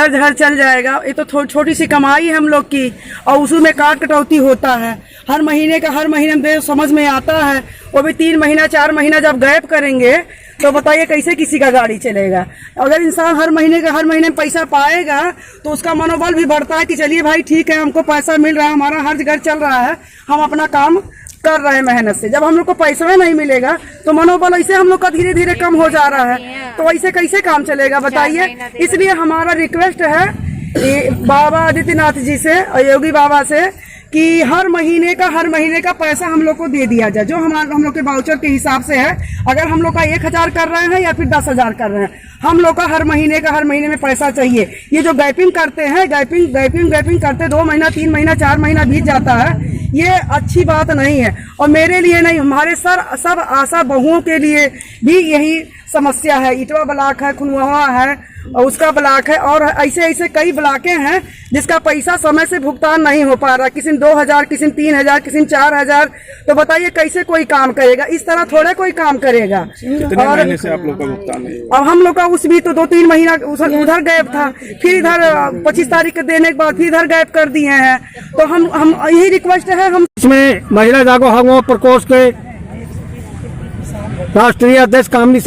घर चल जाएगा। ये तो छोटी सी कमाई है हम लोग की, और उसी में काट कटौती होता है। हर महीने में समझ में आता है। वो भी 3 महीना 4 महीना जब गैप करेंगे तो बताइए कैसे किसी का गाड़ी चलेगा। अगर इंसान हर महीने में पैसा पाएगा तो उसका मनोबल भी बढ़ता है कि चलिए भाई ठीक है, हमको पैसा मिल रहा है, हमारा हर घर चल रहा है, हम अपना काम कर रहे हैं मेहनत से। जब हम लोग को पैसा नहीं मिलेगा तो मनोबल ऐसे हम लोग का धीरे धीरे कम हो जा रहा है, तो ऐसे कैसे काम चलेगा बताइए। इसलिए हमारा रिक्वेस्ट है बाबा आदित्यनाथ जी से और योगी बाबा से कि हर महीने का पैसा हम लोग को दे दिया जाए, जो हम लोग के वाउचर के हिसाब से है। अगर हम लोग का 1000 कर रहे हैं या फिर 10,000 कर रहे हैं, हम लोग का हर महीने में पैसा चाहिए। ये जो गैपिंग करते हैं, गैपिंग करते 2 महीना 3 महीना 4 महीना बीत जाता है, ये अच्छी बात नहीं है। और मेरे लिए नहीं, हमारे सब आशा बहुओं के लिए भी यही समस्या है। इटवा ब्लॉक है, खुनवा है, और उसका ब्लॉक है, और ऐसे कई ब्लॉकें हैं जिसका पैसा समय से भुगतान नहीं हो पा रहा। किसी 2,000, किसी 3,000, किसी 4,000। तो बताइए कैसे कोई काम करेगा? इस तरह थोड़े कोई काम करेगा। कितने महीने से आप लोग का भुगतान नहीं? और हम लोग का उस भी तो 2-3 महीना उधर गैप था, फिर इधर 25 तारीख देने के बाद फिर इधर गैप कर दिए हैं। तो हम यही रिक्वेस्ट है। हम इसमें महिला जागो हंगो प्रकोष्ठ के राष्ट्रीय अध्यक्ष कामनी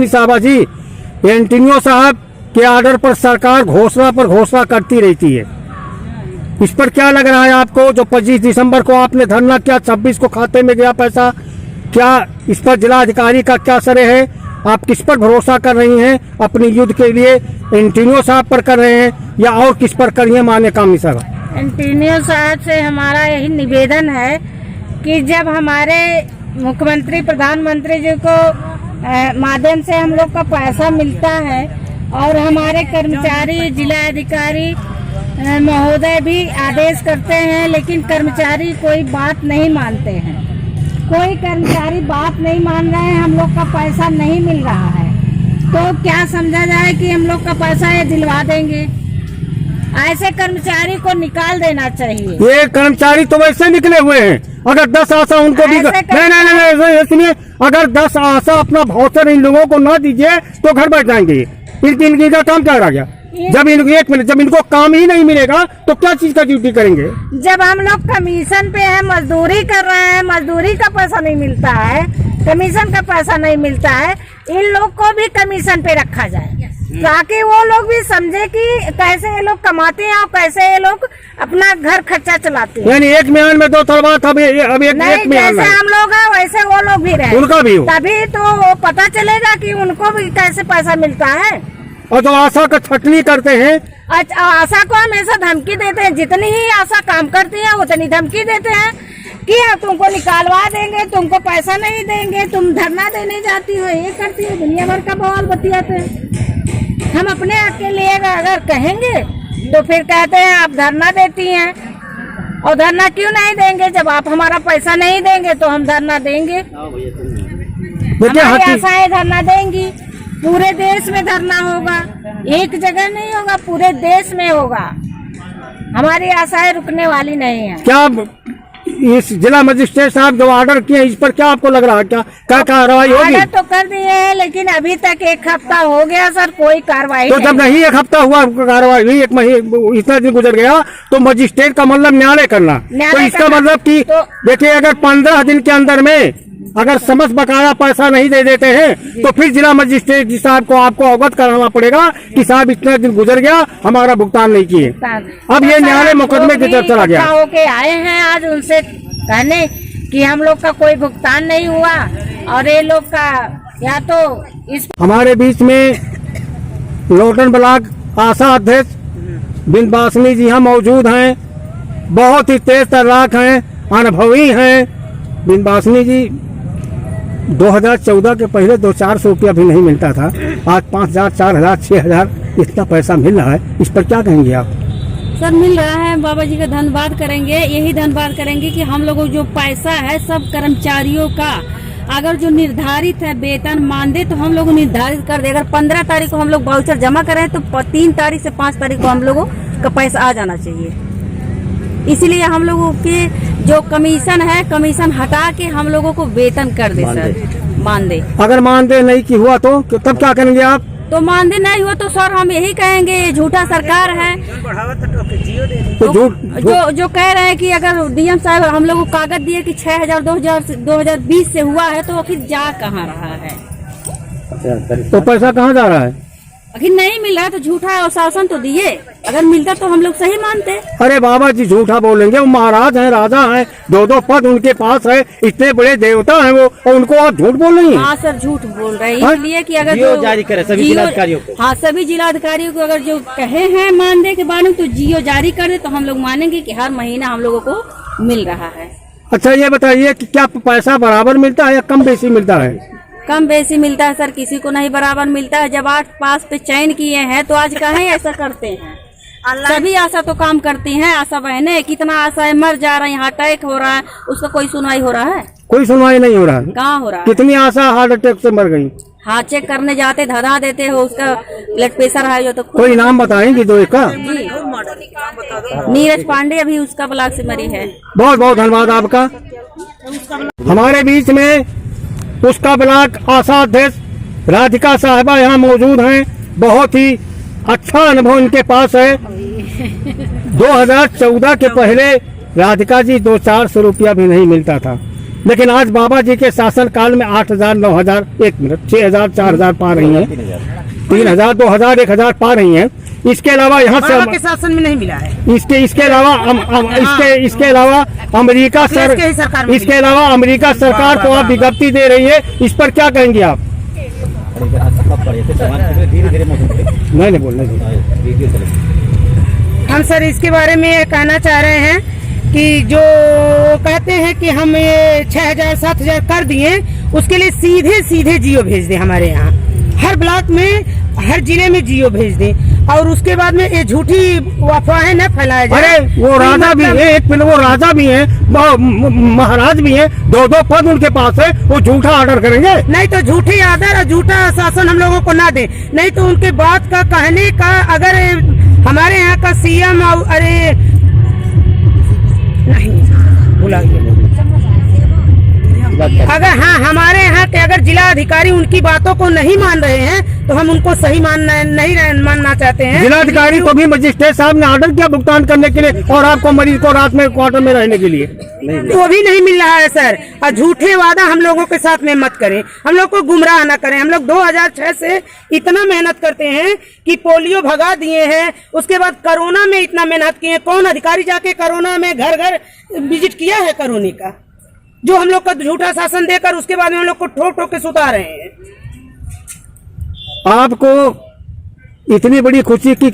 साहबा जी, एंटोनियो साहब के ऑर्डर पर सरकार घोषणा पर घोषणा करती रहती है। इस पर क्या लग रहा है आपको? जो 25 दिसंबर को आपने धरना किया, 26 को खाते में गया पैसा, क्या इस पर जिला अधिकारी का क्या सरे है? आप किस पर भरोसा कर रही हैं अपनी युद्ध के लिए? एंटोनियो साहब पर कर रहे हैं या और किस पर कर रही है माननीय कामनी साहब? एंटोनियो साहब से हमारा यही निवेदन है कि जब हमारे मुख्यमंत्री प्रधानमंत्री जी को माध्यम से हम लोग का पैसा मिलता है और हमारे कर्मचारी जिला अधिकारी महोदय भी आदेश करते हैं, लेकिन कर्मचारी कोई बात नहीं मानते हैं। कोई कर्मचारी बात नहीं मान रहे हैं, हम लोग का पैसा नहीं मिल रहा है। तो क्या समझा जाए कि हम लोग का पैसा ये दिलवा देंगे? ऐसे कर्मचारी को निकाल देना चाहिए। ये कर्मचारी तो वैसे निकले हुए हैं। अगर 10 आशा उनको भी नहीं, सुनिए, अगर 10 आशा अपना भाउचर इन लोगों को ना दीजिए तो घर बैठ जाएंगे। इनकी का काम क्या रह गया? जब इनको काम ही नहीं मिलेगा तो क्या चीज का ड्यूटी करेंगे? जब हम लोग कमीशन पे है, मजदूरी कर रहे हैं, मजदूरी का पैसा नहीं मिलता है, कमीशन का पैसा नहीं मिलता है, इन लोग को भी कमीशन पे रखा जाए ताकि वो लोग भी समझे कि कैसे ये लोग कमाते हैं और कैसे ये लोग अपना घर खर्चा चलाते हैं। यानी एक म्यान में 2 तलवार, अब एक म्यान जैसे हम लोग हैं वैसे वो लोग भी रहे, उनका भी हो, तभी तो पता चलेगा कि उनको भी कैसे पैसा मिलता है। और जो आशा का छटनी करते हैं, अच्छा, आशा को हमेशा धमकी देते हैं। जितनी ही आशा काम करती है उतनी धमकी देते हैं कि तुमको निकालवा देंगे, तुमको पैसा नहीं देंगे, तुम धरना देने जाती हो, ये करती हो, दुनिया भर का बवाल बतियाते हैं। हम अपने हक के लिए अगर कहेंगे तो फिर कहते हैं आप धरना देती हैं, और धरना क्यों नहीं देंगे? जब आप हमारा पैसा नहीं देंगे तो हम धरना देंगे। हमारी आशाएं धरना देंगी, पूरे देश में धरना होगा, एक जगह नहीं होगा, पूरे देश में होगा। हमारी आशाएं रुकने वाली नहीं है। क्या इस जिला मजिस्ट्रेट साहब जो ऑर्डर किए इस पर क्या आपको लग रहा है? क्या कार्रवाई होगी? ऑर्डर तो कर दिए हैं, लेकिन अभी तक 1 हफ्ता हो गया सर, कोई कार्रवाई तो जब नहीं 1 हफ्ता हुआ कार्रवाई हुई, 1 महीने इतना दिन गुजर गया, तो मजिस्ट्रेट का मतलब न्यायालय करना। तो इसका मतलब कि देखिए, अगर 15 दिन के अंदर में अगर समस्त बकाया पैसा नहीं दे देते हैं तो फिर जिला मजिस्ट्रेट जी साहब को आपको अवगत कराना पड़ेगा कि साहब इतना दिन गुजर गया, हमारा भुगतान नहीं किए। अब ये न्यायालय मुकदमे की तरफ चला गया। होके आए हैं आज उनसे कहने कि हम लोग का कोई भुगतान नहीं हुआ, और ये लोग का या तो इस हमारे बीच में लोटन ब्लॉक आशा अध्यक्ष बिंदवासिनी जी हम मौजूद हैं। बहुत ही तेज तर्राक हैं, अनुभवी हैं। बिंदवासिनी जी, 2014 के पहले 200-400 रुपया भी नहीं मिलता था, आज 5,000, 4,000, 6,000 इतना पैसा मिल रहा है। इस पर क्या कहेंगे आप? सर, मिल रहा है, बाबा जी का धन्यवाद करेंगे। यही धन्यवाद करेंगे कि हम लोगों को जो पैसा है सब कर्मचारियों का अगर जो निर्धारित है वेतन मानदेय तो हम लोग निर्धारित कर दे। अगर 15 तारीख को हम लोग वाउचर जमा करें तो 3 तारीख से 5 तारीख को हम लोगों का पैसा आ जाना चाहिए। इसीलिए हम लोगों के जो कमीशन है, कमीशन हटा के हम लोगों को वेतन कर दे सर, मानदेय। अगर मानदेय नहीं की हुआ तो तब क्या करेंगे आप? तो मानदेय नहीं हो तो सर हम यही कहेंगे ये झूठा सरकार है। तो जो कह रहे हैं कि अगर डीएम साहब हम लोग को कागज दिए कि 6,000 2020 से हुआ है, तो आखिर जा कहाँ रहा है? तो पैसा कहाँ जा रहा है? आखिर नहीं मिल रहा है तो झूठा आश्वासन तो दिए, अगर मिलता तो हम लोग सही मानते। अरे बाबा जी झूठा बोलेंगे, वो महाराज हैं, राजा हैं, 2-2 पद उनके पास है, इतने बड़े देवता हैं वो, और उनको आप झूठ बोल रही हैं। हाँ सर झूठ बोल रहे हैं, हाँ? इसलिए कि अगर जियो जारी करे सभी जिलाधिकारियों को। हाँ सभी जिलाधिकारियों को अगर जो कहे हैं मानदेय के बारे में तो जियो जारी कर दे तो हम लोग मानेंगे कि हर महीना हम लोगों को मिल रहा है। अच्छा ये बताइए कि क्या पैसा बराबर मिलता है या कम बेसी मिलता है? कम बेसी मिलता है सर, किसी को नहीं बराबर मिलता है। जब 8 पास पे चयन किए हैं तो आज कहें ऐसा करते हैं? सभी आशा तो काम करती हैं, आशा बहने कितना आशा है, मर जा रहा है, यहाँ अटैक हो रहा है, उसका कोई सुनवाई हो रहा है? कोई सुनवाई नहीं हो रहा है। कहाँ हो रहा है? कितनी आशा हार्ट अटैक से मर गई। हाँ चेक करने जाते धरा देते हो, उसका ब्लड प्रेशर है जो तो कोई नाम बताएंगे 2 का? जी नीरज पांडे अभी उसका ब्लॉक से मरी है। बहुत बहुत धन्यवाद आपका। हमारे बीच में उसका ब्लॉक आशा अध्यक्ष राधिका साहिबा यहाँ मौजूद हैं। बहुत ही अच्छा अनुभव इनके पास है। 2014 के पहले राधिका जी 200-400 रुपया भी नहीं मिलता था, लेकिन आज बाबा जी के शासन काल में 8,000, 9,000, 6,000, 4,000 पा रही हैं, 3,000, 2,000, 1,000 पा रही हैं। इसके अलावा यहाँ से बाबा के शासन में नहीं मिला है। इसके अलावा इसके अलावा अमेरिका इसके अलावा अमेरिका सरकार को आप विज्ञप्ति दे रही है, इस पर क्या कहेंगे आप? नहीं बोलना। हम सर इसके बारे में ये कहना चाह रहे हैं कि जो कहते हैं कि हम ये 6,000 7,000 कर दिए, उसके लिए सीधे सीधे जियो भेज दें। हमारे यहाँ हर ब्लॉक में, हर जिले में जियो भेज दें, और उसके बाद में ये झूठी अफवाहें न फैलाए जाए। अरे वो राजा भी है, एक मिनट, वो राजा भी है, महाराज भी है, 2-2 पद उनके पास है, वो झूठा ऑर्डर करेंगे? नहीं तो झूठी आदर और झूठा शासन हम लोगों को ना दे। नहीं तो उनके बात का कहने का, अगर हमारे यहाँ का सीएम अरे नहीं भुला गया, अगर हाँ हमारे यहाँ के अगर जिला अधिकारी उनकी बातों को नहीं मान रहे हैं तो हम उनको सही नहीं मानना चाहते हैं। जिलाधिकारी को भी मजिस्ट्रेट साहब ने ऑर्डर किया भुगतान करने के लिए, और आपको मरीज को रात में क्वार्टर में रहने के लिए वो भी नहीं मिल रहा है सर। और झूठे वादा हम लोगों के साथ में मत करें, हम लोग को गुमराह न करें। हम लोग 2006 से इतना मेहनत करते हैं कि पोलियो भगा दिए हैं, उसके बाद कोरोना में इतना मेहनत किए। कौन अधिकारी जाके कोरोना में घर घर विजिट किया है कोरोना का? जो हम लोग का झूठा शासन देकर उसके बाद में हम लोग को ठोक ठोक के सुता रहे हैं। आपको इतनी बड़ी खुशी की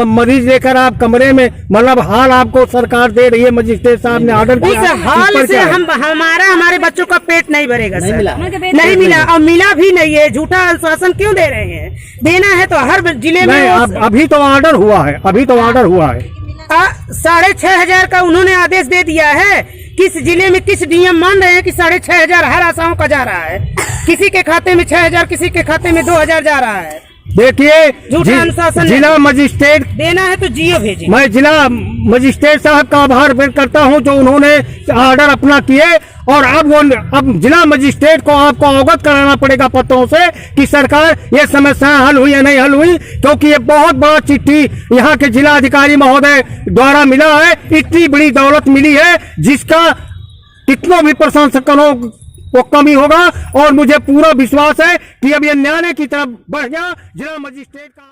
मरीज लेकर आप कमरे में, मतलब हाल आपको सरकार दे रही है, मजिस्ट्रेट साहब ने ऑर्डर किया, उस हाल से हमारे बच्चों का पेट नहीं भरेगा सर। नहीं मिला और मिला भी नहीं है। झूठा आश्वासन क्यों दे रहे हैं? देना है तो हर जिले में। अभी तो ऑर्डर हुआ है, 6,500 का उन्होंने आदेश दे दिया है। किस जिले में किस डीएम मान रहे हैं कि 6,500 हर आशाओं का जा रहा है? किसी के खाते में 6,000, किसी के खाते में 2,000 जा रहा है। देखिए जिला मजिस्ट्रेट देना है तो जियो भेजिए। मैं जिला मजिस्ट्रेट साहब का आभार व्यक्त करता हूं जो उन्होंने ऑर्डर अपना किए, और अब जिला मजिस्ट्रेट को आपको अवगत कराना पड़ेगा पत्रों से कि सरकार ये समस्या हल हुई या नहीं हल हुई, क्योंकि ये बहुत बड़ा चिट्ठी यहाँ के जिला अधिकारी महोदय द्वारा मिला है। इतनी बड़ी दौलत मिली है जिसका कितनों भी प्रशंसकों वो कमी होगा, और मुझे पूरा विश्वास है कि अब ये न्याय की तरफ बढ़ गया जिला मजिस्ट्रेट का।